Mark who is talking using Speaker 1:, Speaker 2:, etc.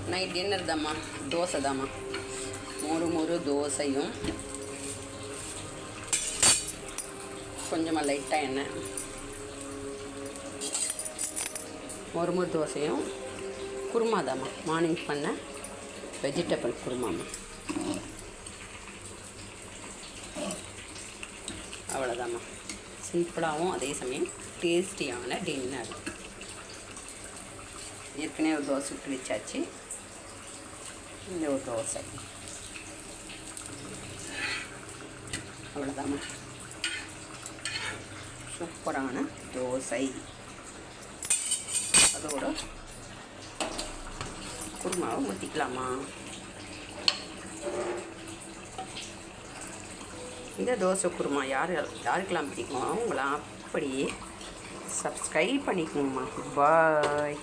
Speaker 1: Night dinner தாம்மா, தோசை தாம்மா. மொறு தோசையும் கொஞ்சமாக லைட்டாக எண்ணெய். மொறு தோசையும் குருமா தாம்மா. மார்னிங் பண்ண வெஜிடபிள் குருமாம்மா. அவ்வளோதாம்மா. சிம்பிளாகவும் அதே சமயம் டேஸ்டியான டின்னர். ஏற்கனவே ஒரு தோசை சுட்டு வச்சாச்சு. இந்த ஒரு தோசை. அவ்வளோதாம்மா. சூப்பரான தோசை. அதோட குருமாவை ஊற்றிக்கலாமா. இந்த தோசை குருமா யாருக்கெல்லாம் பிடிக்குமோ அவங்களாம் அப்படியே சப்ஸ்கிரைப் பண்ணிக்கணுமா. பாய்.